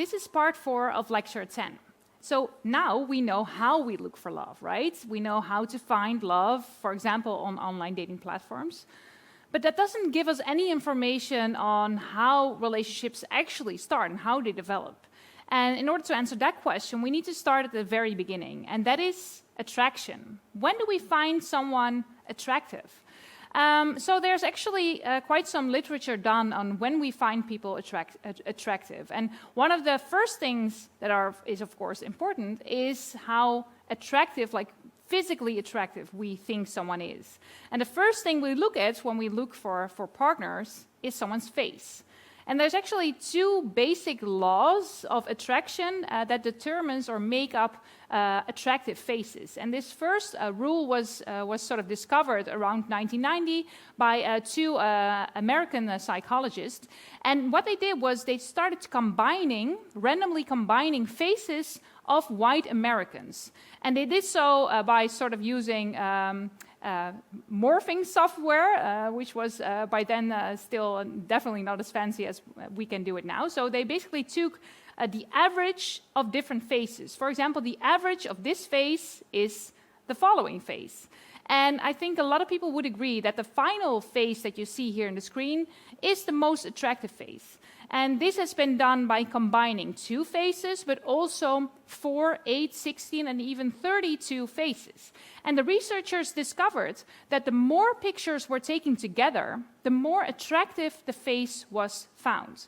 this is part 4 of lecture 10. So now we know how we look for love, right? We know how to find love, for example, on online dating platforms. But that doesn't give us any information on how relationships actually start and how they develop. And in order to answer that question, we need to start at the very beginning, and that is attraction. When do we find someone attractive? So there's actually quite some literature done on when we find people attractive. And one of the first things that is of course important is how attractive, like physically attractive, we think someone is. And the first thing we look at when we look for partners is someone's face. And there's actually 2 basic laws of attraction that determines or make up attractive faces. And this first rule was sort of discovered around 1990 by 2 American psychologists. And what they did was they started randomly combining faces of white Americans. And they did so by sort of using morphing software, which was by then still definitely not as fancy as we can do it now. So they basically took the average of different faces. For example, the average of this face is the following face. And I think a lot of people would agree that the final face that you see here on the screen is the most attractive face. And this has been done by combining 2 faces, but also 4, 8, 16, and even 32 faces. And the researchers discovered that the more pictures were taken together, the more attractive the face was found.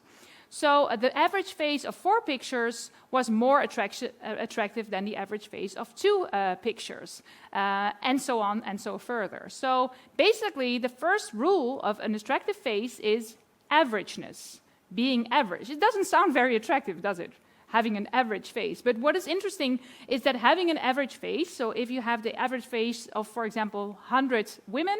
So the average face of 4 pictures was more attractive than the average face of 2 pictures, and so on and so further. So basically, the first rule of an attractive face is averageness. Being average. It doesn't sound very attractive, does it? Having an average face. But what is interesting is that having an average face, so if you have the average face of, for example, 100 women,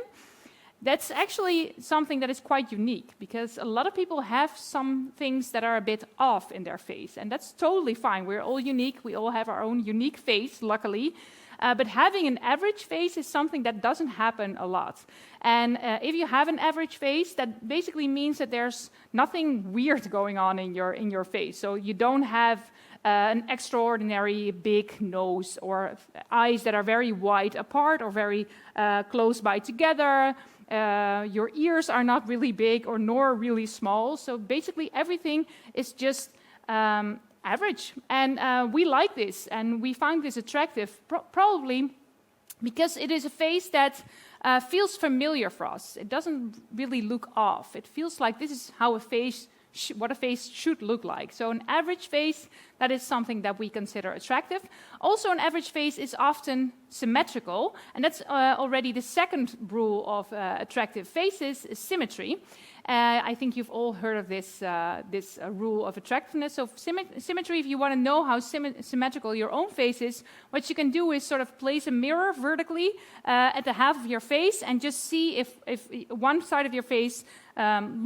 that's actually something that is quite unique, because a lot of people have some things that are a bit off in their face, and that's totally fine. We're all unique. We all have our own unique face, luckily. But having an average face is something that doesn't happen a lot. And if you have an average face, that basically means that there's nothing weird going on in your face. So you don't have an extraordinary big nose or eyes that are very wide apart or very close by together. Your ears are not really big or nor really small. So basically everything is just average. And we like this, and we find this attractive, probably because it is a face that feels familiar for us. It doesn't really look off. It feels like this is how what a face should look like. So an average face, that is something that we consider attractive. Also, an average face is often symmetrical, and that's already the second rule of attractive faces, is symmetry. I think you've all heard of this rule of attractiveness. So symmetry, if you want to know how symmetrical your own face is, what you can do is sort of place a mirror vertically at the half of your face and just see if one side of your face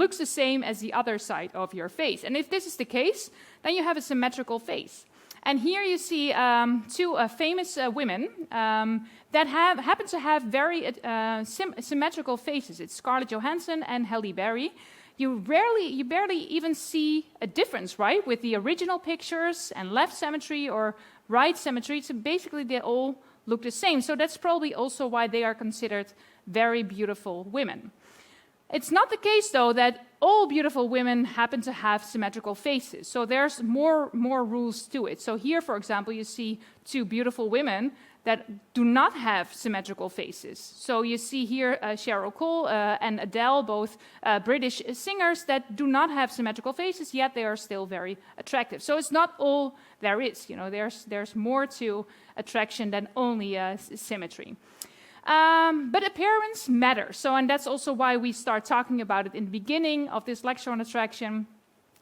looks the same as the other side of your face. And if this is the case, then you have a symmetrical face. And here you see 2 famous women that happen to have very symmetrical faces. It's Scarlett Johansson and Halle Berry. You barely even see a difference, right, with the original pictures and left symmetry or right symmetry. So basically, they all look the same. So that's probably also why they are considered very beautiful women. It's not the case, though, that all beautiful women happen to have symmetrical faces. So there's more rules to it. So here, for example, you see 2 beautiful women that do not have symmetrical faces. So you see here Cheryl Cole and Adele, both British singers that do not have symmetrical faces, yet they are still very attractive. So it's not all there is. You know, there's more to attraction than only symmetry. But appearance matters. And that's also why we start talking about it in the beginning of this lecture on attraction.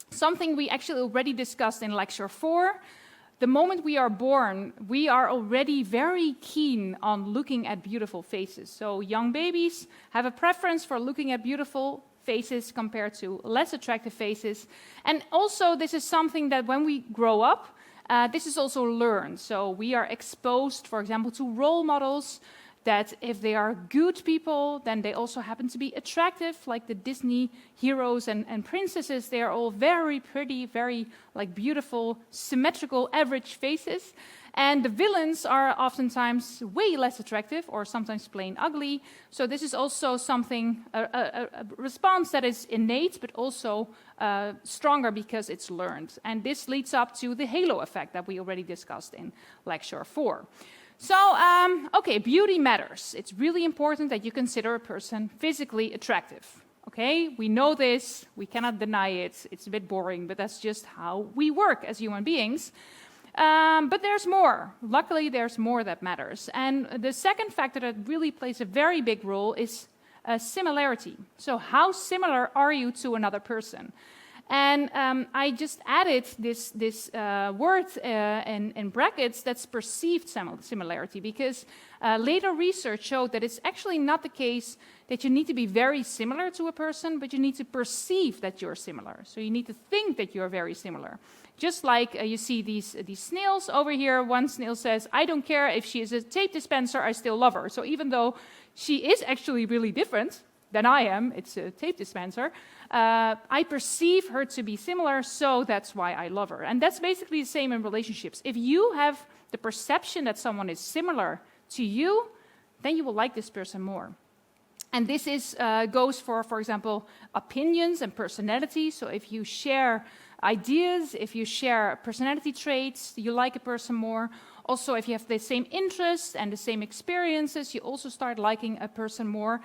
Something we actually already discussed in lecture 4. The moment we are born, we are already very keen on looking at beautiful faces. So young babies have a preference for looking at beautiful faces compared to less attractive faces. And also, this is something that when we grow up, this is also learned. So we are exposed, for example, to role models. that if they are good people, then they also happen to be attractive, like the Disney heroes and princesses. They are all very pretty, very like beautiful, symmetrical, average faces. And the villains are oftentimes way less attractive or sometimes plain ugly. So this is also something, a response that is innate, but also stronger because it's learned. And this leads up to the halo effect that we already discussed in lecture 4. So, okay, beauty matters. It's really important that you consider a person physically attractive. Okay, we know this, we cannot deny it. It's a bit boring, but that's just how we work as human beings. But there's more. Luckily, there's more that matters. And the second factor that really plays a very big role is similarity. So how similar are you to another person? And I just added this word in brackets, that's perceived similarity, because later research showed that it's actually not the case that you need to be very similar to a person, but you need to perceive that you're similar. So you need to think that you're very similar. Just like you see these snails over here. One snail says, I don't care if she is a tape dispenser, I still love her. So even though she is actually really different than I am, it's a tape dispenser, I perceive her to be similar, so that's why I love her. And that's basically the same in relationships. If you have the perception that someone is similar to you, then you will like this person more. And this goes for example, opinions and personality. So if you share ideas, if you share personality traits, you like a person more. Also, if you have the same interests and the same experiences, you also start liking a person more.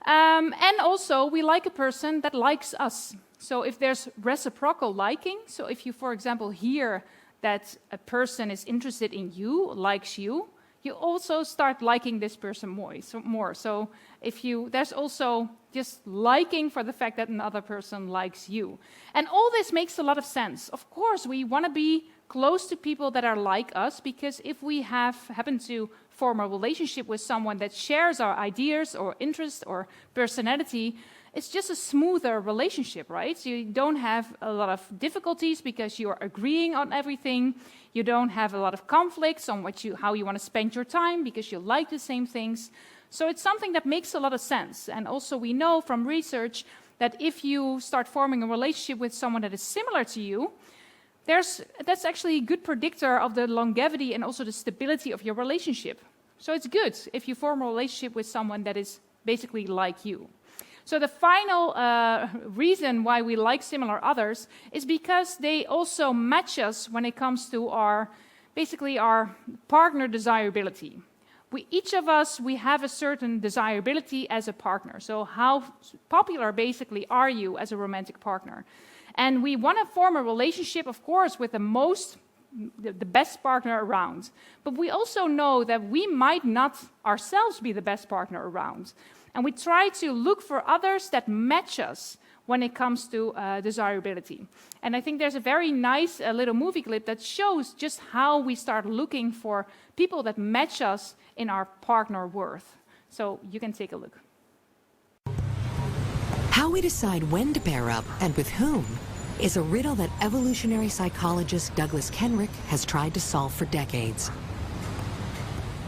And also, we like a person that likes us. So if there's reciprocal liking, so if you, for example, hear that a person is interested in you, likes you, you also start liking this person more. So there's also just liking for the fact that another person likes you. And all this makes a lot of sense. Of course, we want to be close to people that are like us, because if we happen to form a relationship with someone that shares our ideas or interests or personality, it's just a smoother relationship, right? So you don't have a lot of difficulties because you are agreeing on everything. You don't have a lot of conflicts on how you want to spend your time because you like the same things. So it's something that makes a lot of sense. And also we know from research that if you start forming a relationship with someone that is similar to you, that's actually a good predictor of the longevity and also the stability of your relationship. So it's good if you form a relationship with someone that is basically like you. So the final reason why we like similar others is because they also match us when it comes to our partner desirability. Each of us, we have a certain desirability as a partner. So how popular basically are you as a romantic partner? And we want to form a relationship, of course, with the best partner around. But we also know that we might not ourselves be the best partner around. And we try to look for others that match us when it comes to desirability. And I think there's a very nice little movie clip that shows just how we start looking for people that match us in our partner worth. So you can take a look. How we decide when to pair up and with whom is a riddle that evolutionary psychologist Douglas Kenrick has tried to solve for decades.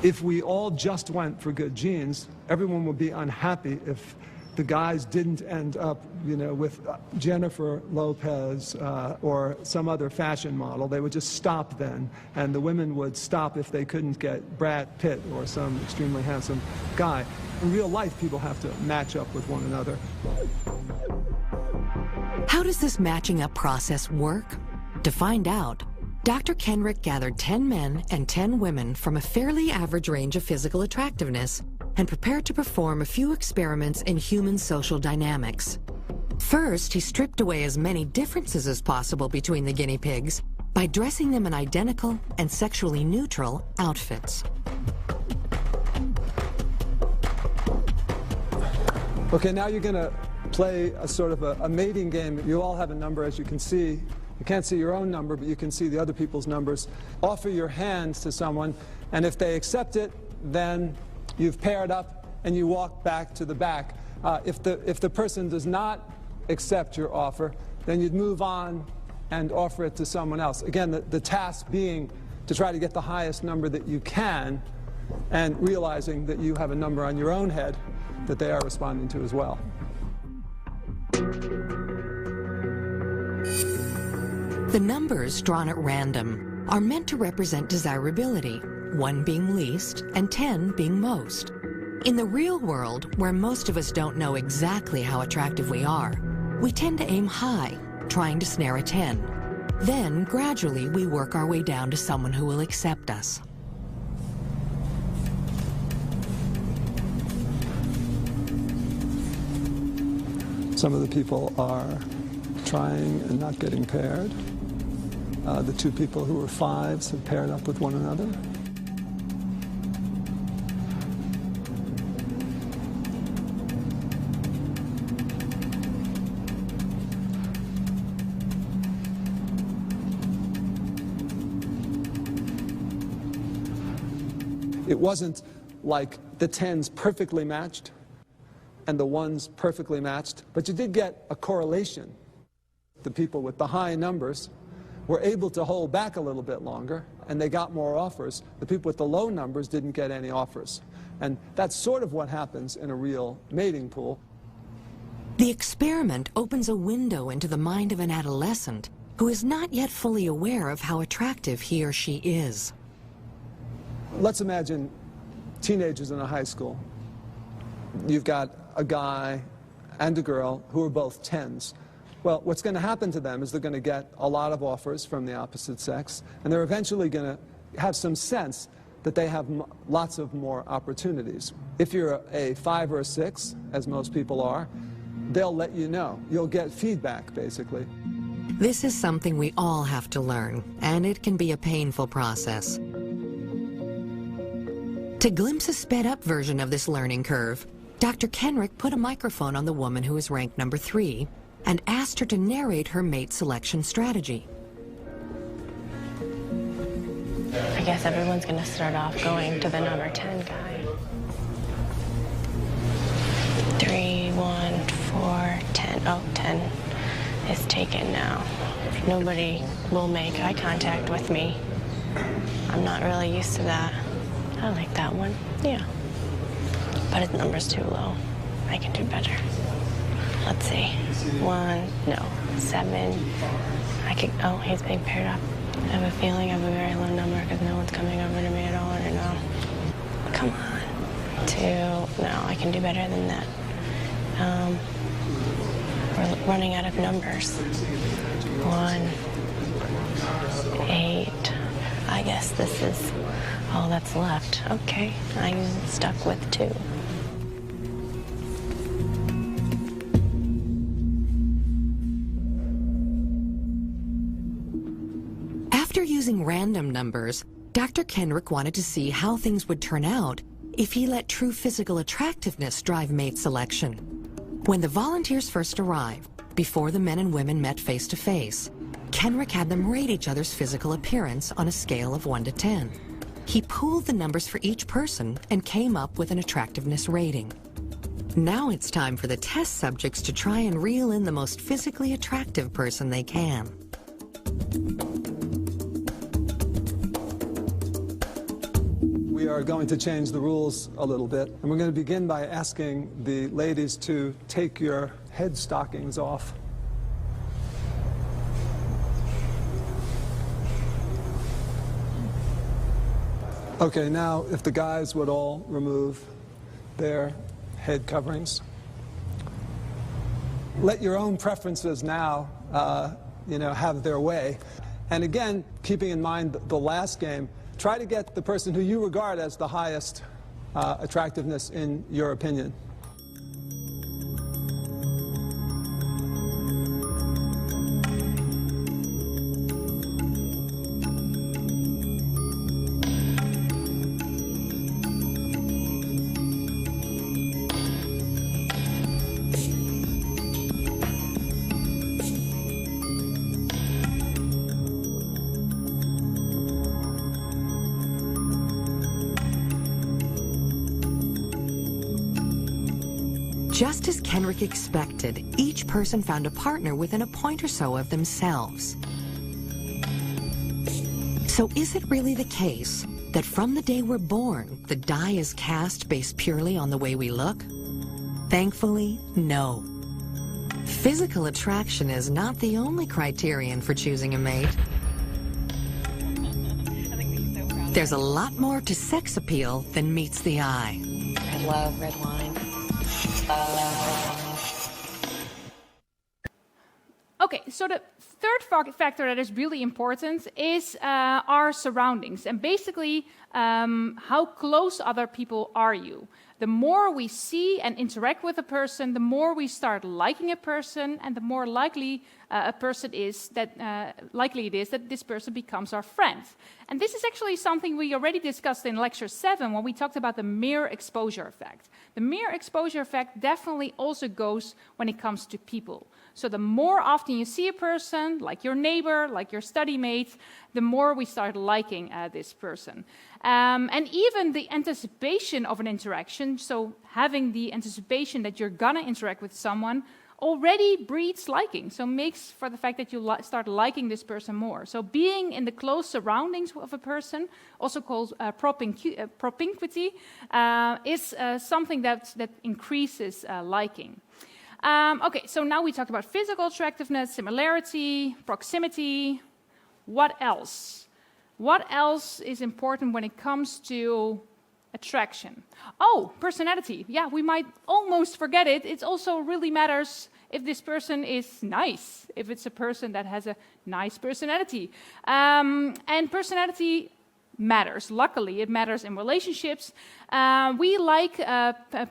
If we all just went for good genes, everyone would be unhappy if the guys didn't end up, with Jennifer Lopez or some other fashion model. They would just stop then, and the women would stop if they couldn't get Brad Pitt or some extremely handsome guy. In real life, people have to match up with one another. How does this matching up process work? To find out, Dr. Kenrick gathered 10 men and 10 women from a fairly average range of physical attractiveness and prepared to perform a few experiments in human social dynamics. First, he stripped away as many differences as possible between the guinea pigs by dressing them in identical and sexually neutral outfits. Okay, now you're going to play a sort of a mating game. You all have a number, as you can see. You can't see your own number, but you can see the other people's numbers. Offer your hands to someone, and if they accept it, then you've paired up and you walk back to the back. If the person does not accept your offer, then you'd move on and offer it to someone else. Again, the task being to try to get the highest number that you can and realizing that you have a number on your own head that they are responding to as well. The numbers drawn at random are meant to represent desirability, 1 being least and 10 being most. In the real world, where most of us don't know exactly how attractive we are, we tend to aim high, trying to snare a 10. Then, gradually, we work our way down to someone who will accept us. Some of the people are trying and not getting paired. The 2 people who were 5s have paired up with one another. It wasn't like the 10s perfectly matched and the 1s perfectly matched, but you did get a correlation. The people with the high numbers were able to hold back a little bit longer, and they got more offers. The people with the low numbers didn't get any offers. And that's sort of what happens in a real mating pool. The experiment opens a window into the mind of an adolescent who is not yet fully aware of how attractive he or she is. Let's imagine teenagers in a high school. You've got a guy and a girl who are both 10s. Well, what's going to happen to them is they're going to get a lot of offers from the opposite sex, and they're eventually going to have some sense that they have lots of more opportunities. If you're a 5 or a 6, as most people are, they'll let you know. You'll get feedback, basically. This is something we all have to learn, and it can be a painful process. To glimpse a sped-up version of this learning curve, Dr. Kenrick put a microphone on the woman who is ranked number 3 and asked her to narrate her mate selection strategy. I guess everyone's going to start off going to the number 10 guy. 3, 1, 4, 10. Oh, 10 is taken now. Nobody will make eye contact with me. I'm not really used to that. I like that one, yeah. But his number's too low. I can do better. Let's see. 1, no, 7. I could, oh, he's being paired up. I have a feeling I have a very low number because no one's coming over to me at all, or no. Come on. 2, no, I can do better than that. We're running out of numbers. 1, 8. I guess this is all that's left. Okay, I'm stuck with 2. After using random numbers, Dr. Kenrick wanted to see how things would turn out if he let true physical attractiveness drive mate selection. When the volunteers first arrived, before the men and women met face to face, Kenrick had them rate each other's physical appearance on a scale of 1 to 10. He pooled the numbers for each person and came up with an attractiveness rating. Now it's time for the test subjects to try and reel in the most physically attractive person they can. We are going to change the rules a little bit, and we're going to begin by asking the ladies to take your head stockings off. Okay, now if the guys would all remove their head coverings. Let your own preferences now, have their way. And again, keeping in mind the last game, try to get the person who you regard as the highest attractiveness in your opinion. Just as Kenrick expected, each person found a partner within a point or so of themselves. So is it really the case that from the day we're born, the die is cast based purely on the way we look? Thankfully, no. Physical attraction is not the only criterion for choosing a mate. There's a lot more to sex appeal than meets the eye. I love red wine. Okay, so the third factor that is really important is our surroundings, and basically how close other people are you. The more we see and interact with a person, the more we start liking a person, and the more likely it is that this person becomes our friend. And this is actually something we already discussed in lecture 7 when we talked about the mere exposure effect. The mere exposure effect definitely also goes when it comes to people. So the more often you see a person, like your neighbor, like your study mate, the more we start liking this person. And even the anticipation of an interaction, so having the anticipation that you're gonna interact with someone, already breeds liking. So makes for the fact that you start liking this person more. So being in the close surroundings of a person, also called propinquity, is something that increases liking. Okay, so now we talked about physical attractiveness, similarity, proximity. What else? What else is important when it comes to attraction? Oh, personality. Yeah, we might almost forget it. It also really matters if this person is nice, if it's a person that has a nice personality. And personality matters. Luckily, it matters in relationships. We like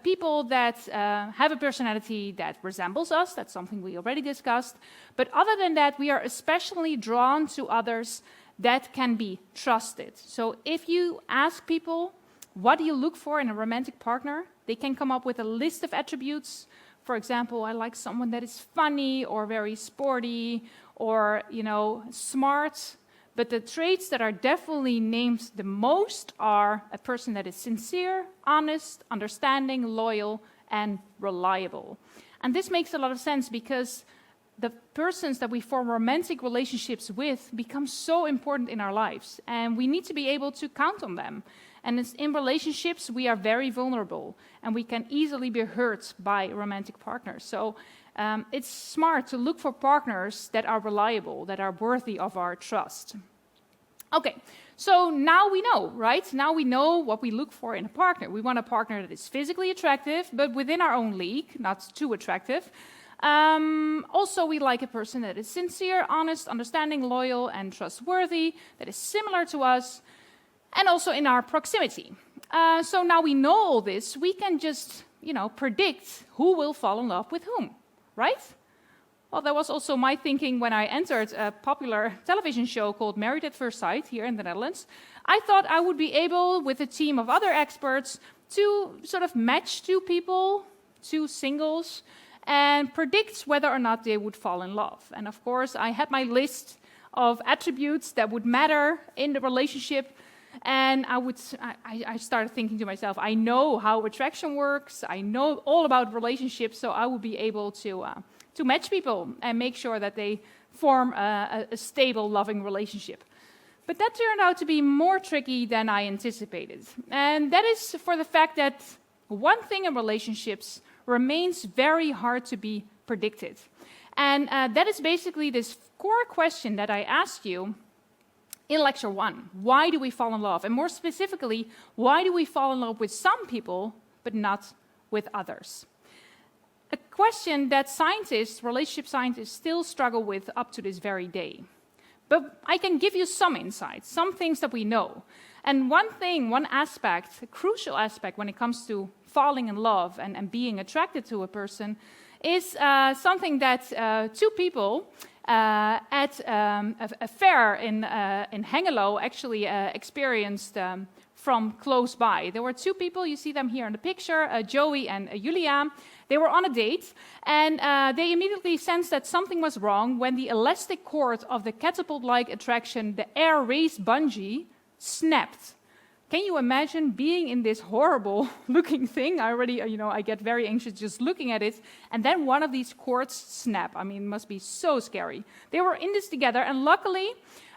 people that have a personality that resembles us. That's something we already discussed. But other than that, we are especially drawn to others that can be trusted. So if you ask people, what do you look for in a romantic partner? They can come up with a list of attributes. For example, I like someone that is funny or very sporty or, smart. But the traits that are definitely named the most are a person that is sincere, honest, understanding, loyal, and reliable. And this makes a lot of sense because the persons that we form romantic relationships with become so important in our lives, and we need to be able to count on them. And in relationships, we are very vulnerable, and we can easily be hurt by romantic partners. So it's smart to look for partners that are reliable, that are worthy of our trust. Okay, so now we know, right? Now we know what we look for in a partner. We want a partner that is physically attractive, but within our own league, not too attractive. Also, we like a person that is sincere, honest, understanding, loyal, and trustworthy, that is similar to us, and also in our proximity. So now we know all this, we can just, predict who will fall in love with whom, right? Well, that was also my thinking when I entered a popular television show called Married at First Sight here in the Netherlands. I thought I would be able, with a team of other experts, to sort of match two people, two singles, and predict whether or not they would fall in love. And of course, I had my list of attributes that would matter in the relationship. And I started thinking to myself, I know how attraction works, I know all about relationships, so I would be able to match people and make sure that they form a stable, loving relationship. But that turned out to be more tricky than I anticipated. And that is for the fact that one thing in relationships remains very hard to be predicted. And that is basically this core question that I asked you in lecture 1. Why do we fall in love? And more specifically, why do we fall in love with some people, but not with others? A question that relationship scientists still struggle with up to this very day. But I can give you some insights, some things that we know. And one aspect, a crucial aspect when it comes to falling in love and being attracted to a person is something that two people at a fair in Hengelo actually experienced from close by. There were two people, you see them here in the picture, Joey and Julia. They were on a date, and they immediately sensed that something was wrong when the elastic cord of the catapult-like attraction, the air race bungee, snapped. Can you imagine being in this horrible-looking thing? I get very anxious just looking at it, and then one of these cords snap. I mean, it must be so scary. They were in this together, and luckily,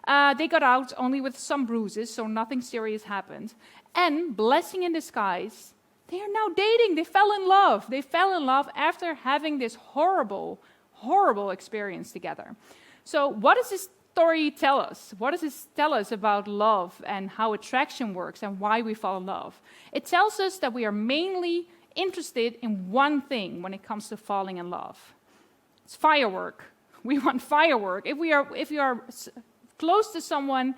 They got out only with some bruises, so nothing serious happened. And blessing in disguise, they are now dating. They fell in love. They fell in love after having this horrible, horrible experience together. So what does this story tell us? What does this tell us about love and how attraction works and why we fall in love? It tells us that we are mainly interested in one thing when it comes to falling in love. It's firework. We want firework. If we are close to someone,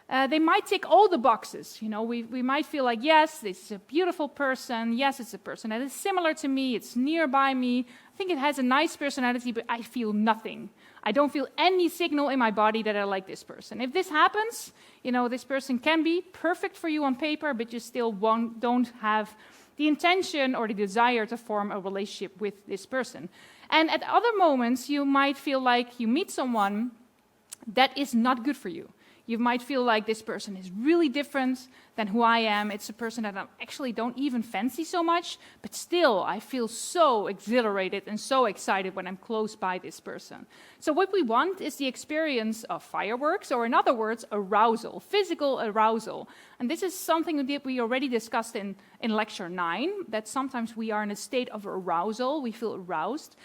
they might tick all the boxes. You know, we might feel like, yes, this is a beautiful person. Yes, it's a person that is similar to me. It's nearby me. I think it has a nice personality, but I feel nothing. I don't feel any signal in my body that I like this person. If this happens, you know, this person can be perfect for you on paper, but you still don't have the intention or the desire to form a relationship with this person. And at other moments, you might feel like you meet someone that is not good for you. You might feel like this person is really different than who I am. It's a person that I actually don't even fancy so much, but still I feel so exhilarated and so excited when I'm close by this person. So what we want is the experience of fireworks, or in other words, arousal, physical arousal. And this is something that we already discussed in lecture 9, that sometimes we are in a state of arousal, we feel aroused.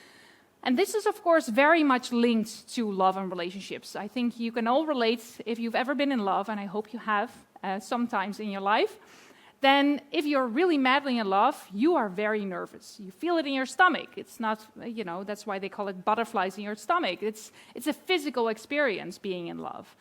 And this is, of course, very much linked to love and relationships. I think you can all relate if you've ever been in love, and I hope you have sometimes in your life. Then if you're really madly in love, you are very nervous. You feel it in your stomach. It's not, you know, that's why they call it butterflies in your stomach. It's a physical experience being in love.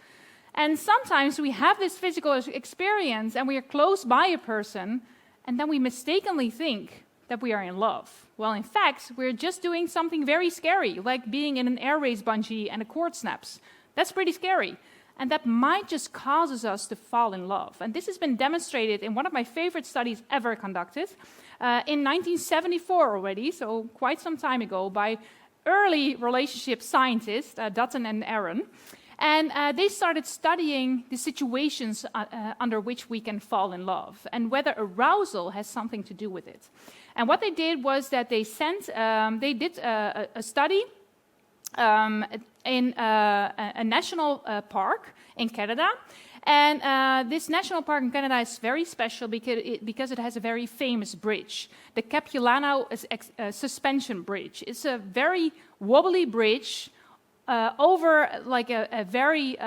And sometimes we have this physical experience and we are close by a person, and then we mistakenly think that we are in love. Well, in fact, we're just doing something very scary, like being in an air race bungee and a cord snaps. That's pretty scary. And that might just causes us to fall in love. And this has been demonstrated in one of my favorite studies ever conducted in 1974 already, so quite some time ago, by early relationship scientists, Dutton and Aaron. And they started studying the situations under which we can fall in love and whether arousal has something to do with it. And what they did was that they did a study in a national park in Canada. And this national park in Canada is very special because it has a very famous bridge, the Capilano Suspension Bridge. It's a very wobbly bridge over like a very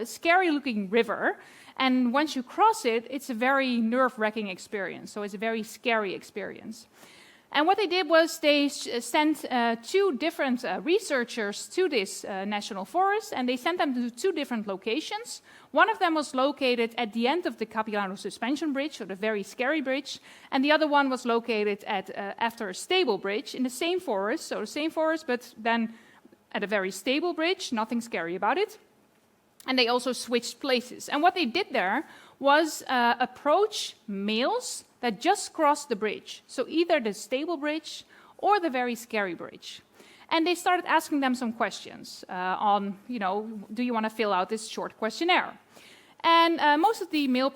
scary-looking river. And once you cross it, it's a very nerve-wracking experience. So it's a very scary experience. And what they did was they sent 2 different researchers to this national forest, and they sent them to 2 different locations. One of them was located at the end of the Capilano Suspension Bridge, so the very scary bridge, and the other one was located after a stable bridge in the same forest, so the same forest, but then at a very stable bridge, nothing scary about it. And they also switched places. And what they did there was approach males that just crossed the bridge. So either the stable bridge or the very scary bridge. And they started asking them some questions on, you know, do you want to fill out this short questionnaire? And most of the male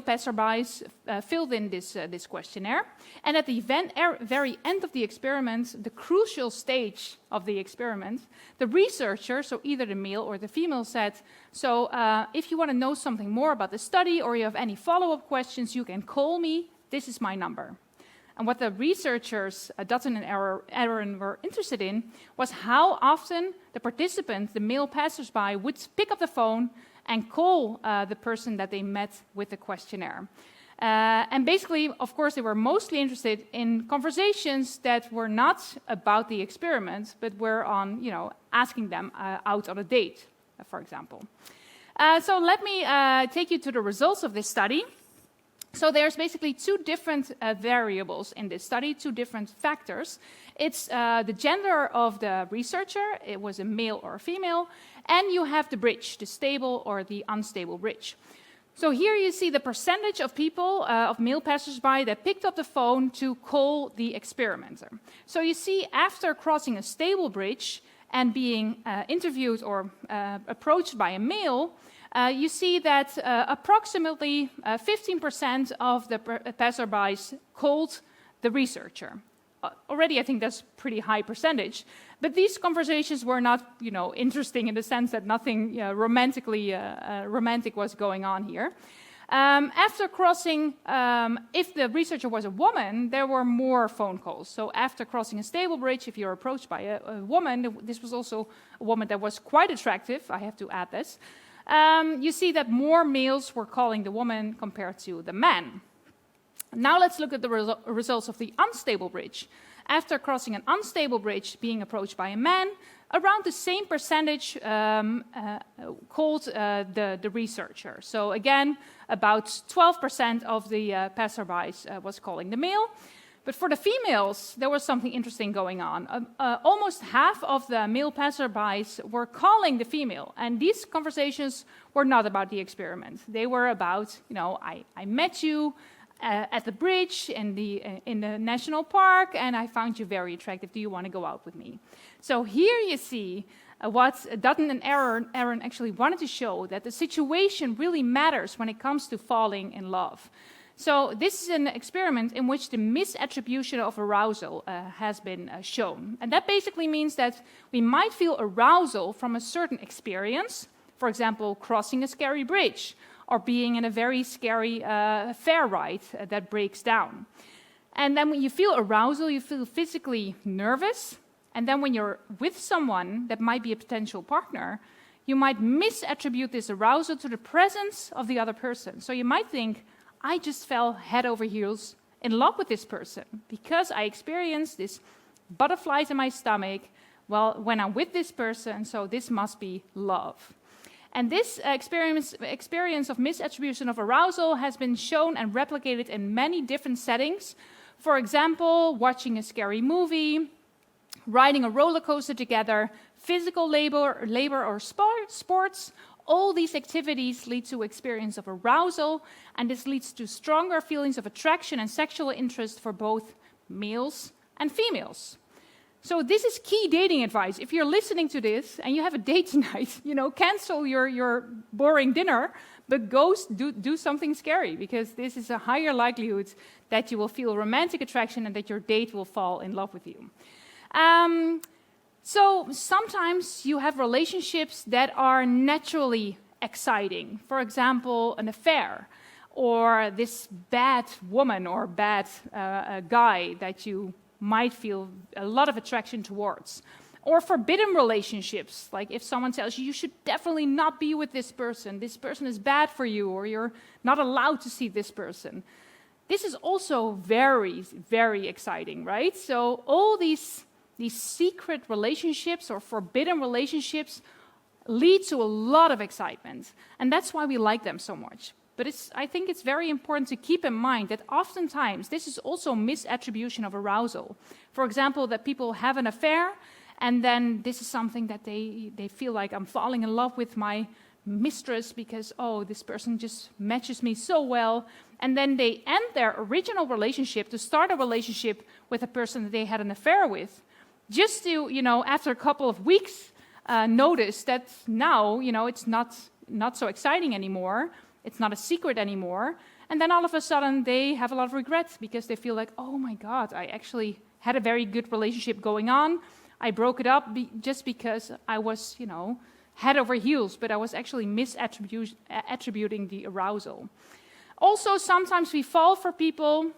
passerbys filled in this questionnaire. And at the very end of the experiment, the crucial stage of the experiment, the researcher, so either the male or the female, said, so if you want to know something more about the study or you have any follow-up questions, you can call me. This is my number. And what the researchers, Dutton and Aaron, were interested in was how often the participant, the male passersby, would pick up the phone and call the person that they met with the questionnaire. And basically, of course, they were mostly interested in conversations that were not about the experiment, but were on, you know, asking them out on a date, for example. So let me take you to the results of this study. So there's basically 2 different variables in this study, 2 different factors. It's the gender of the researcher, it was a male or a female, and you have the bridge, the stable or the unstable bridge. So here you see the percentage of people, of male passersby, that picked up the phone to call the experimenter. So you see after crossing a stable bridge and being interviewed or approached by a male, you see that approximately 15% of the passerbys called the researcher. already I think that's pretty high percentage. But these conversations were not, interesting in the sense that nothing romantic was going on here. After crossing, if the researcher was a woman, there were more phone calls. So after crossing a stable bridge, if you're approached by a woman, this was also a woman that was quite attractive, I have to add this, you see that more males were calling the woman compared to the man. Now let's look at the results of the unstable bridge. After crossing an unstable bridge, being approached by a man, around the same percentage called the researcher. So again, about 12% of the passerbys was calling the male. But for the females, there was something interesting going on. Almost half of the male passerbys were calling the female. And these conversations were not about the experiment. They were about, I met you at the bridge in the national park, and I found you very attractive. Do you want to go out with me? So here you see what Dutton and Aaron actually wanted to show, that the situation really matters when it comes to falling in love. So this is an experiment in which the misattribution of arousal has been shown. And that basically means that we might feel arousal from a certain experience, for example, crossing a scary bridge, or being in a very scary fair ride that breaks down. And then when you feel arousal, you feel physically nervous. And then when you're with someone that might be a potential partner, you might misattribute this arousal to the presence of the other person. So you might think, I just fell head over heels in love with this person because I experienced this butterflies in my stomach when I'm with this person, so this must be love. And this experience of misattribution of arousal has been shown and replicated in many different settings. For example, watching a scary movie, riding a roller coaster together, physical labor or sports. All these activities lead to experience of arousal, and this leads to stronger feelings of attraction and sexual interest for both males and females. So this is key dating advice. If you're listening to this and you have a date tonight, cancel your boring dinner, but go do something scary, because this is a higher likelihood that you will feel romantic attraction and that your date will fall in love with you. So sometimes you have relationships that are naturally exciting. For example, an affair, or this bad woman or bad guy that you might feel a lot of attraction towards. Or forbidden relationships, like if someone tells you should definitely not be with this person is bad for you, or you're not allowed to see this person. This is also very, very exciting, right? So all these secret relationships or forbidden relationships lead to a lot of excitement, and that's why we like them so much. But I think it's very important to keep in mind that oftentimes this is also misattribution of arousal. For example, that people have an affair, and then this is something that they feel like, I'm falling in love with my mistress because, this person just matches me so well. And then they end their original relationship to start a relationship with a person that they had an affair with, just to, after a couple of weeks, notice that now, it's not so exciting anymore. It's not a secret anymore. And then all of a sudden they have a lot of regrets because they feel like, oh my God, I actually had a very good relationship going on. I broke it up just because I was, head over heels, but I was actually misattributing the arousal. Also, sometimes we fall for people,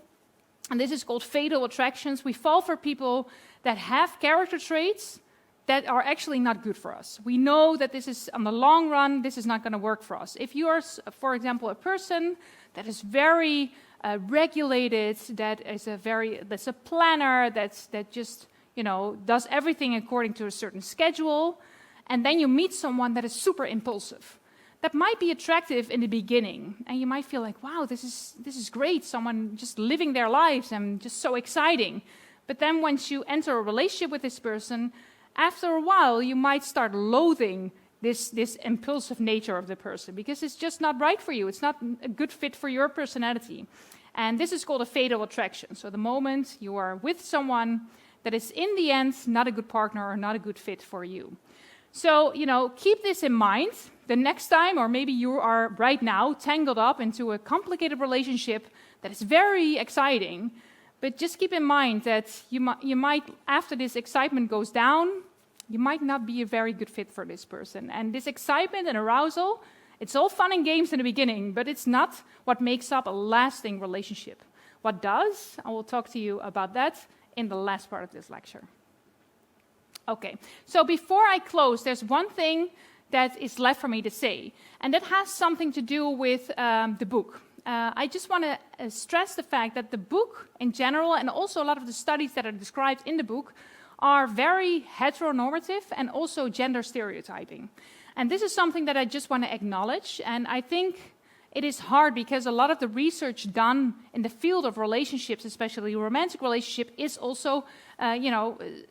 and this is called fatal attractions. We fall for people that have character traits that are actually not good for us. We know that this is, on the long run, this is not going to work for us. If you are, for example, a person that is very regulated, that's a planner, that just, does everything according to a certain schedule, and then you meet someone that is super impulsive, that might be attractive in the beginning, and you might feel like, wow, this is great, someone just living their lives and just so exciting. But then once you enter a relationship with this person, after a while, you might start loathing this impulsive nature of the person because it's just not right for you. It's not a good fit for your personality. And this is called a fatal attraction. So the moment you are with someone that is in the end not a good partner or not a good fit for you. So, keep this in mind the next time, or maybe you are right now tangled up into a complicated relationship that is very exciting, But just keep in mind that you might, after this excitement goes down, you might not be a very good fit for this person. And this excitement and arousal, it's all fun and games in the beginning, but it's not what makes up a lasting relationship. What does? I will talk to you about that in the last part of this lecture. Okay, so before I close, there's one thing that is left for me to say, and that has something to do with the book. I just want to stress the fact that the book in general, and also a lot of the studies that are described in the book, are very heteronormative and also gender stereotyping. And this is something that I just want to acknowledge, and I think it is hard because a lot of the research done in the field of relationships, especially romantic relationship, is also,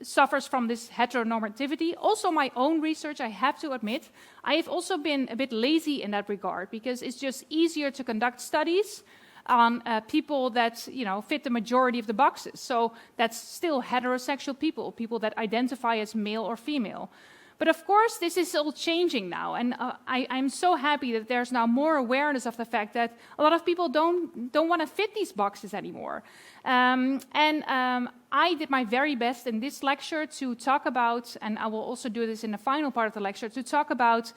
suffers from this heteronormativity. Also my own research, I have to admit, I have also been a bit lazy in that regard because it's just easier to conduct studies on people that, fit the majority of the boxes. So that's still heterosexual people, people that identify as male or female. But of course, this is all changing now, and I'm so happy that there's now more awareness of the fact that a lot of people don't want to fit these boxes anymore. I did my very best in this lecture to talk about, and I will also do this in the final part of the lecture, to talk about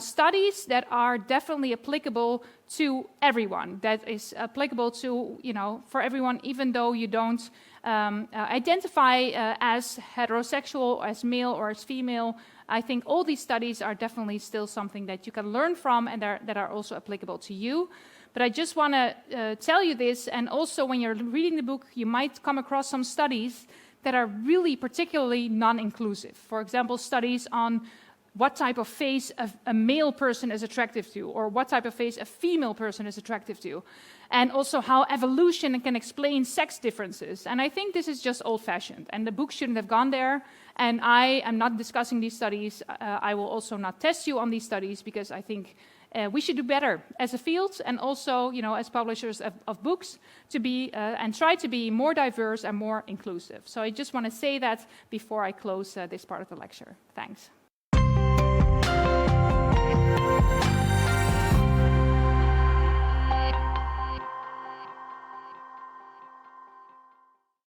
studies that are definitely applicable to everyone, that is applicable to, for everyone, even though you don't identify as heterosexual, as male, or as female. I think all these studies are definitely still something that you can learn from and that are also applicable to you. But I just want to tell you this, and also when you're reading the book, you might come across some studies that are really particularly non-inclusive. For example, studies on what type of face a male person is attractive to, or what type of face a female person is attractive to, and also how evolution can explain sex differences. And I think this is just old-fashioned, and the book shouldn't have gone there, and I am not discussing these studies. I will also not test you on these studies, because I think we should do better as a field, and also, as publishers of books, to be and try to be more diverse and more inclusive. So I just want to say that before I close this part of the lecture. Thanks.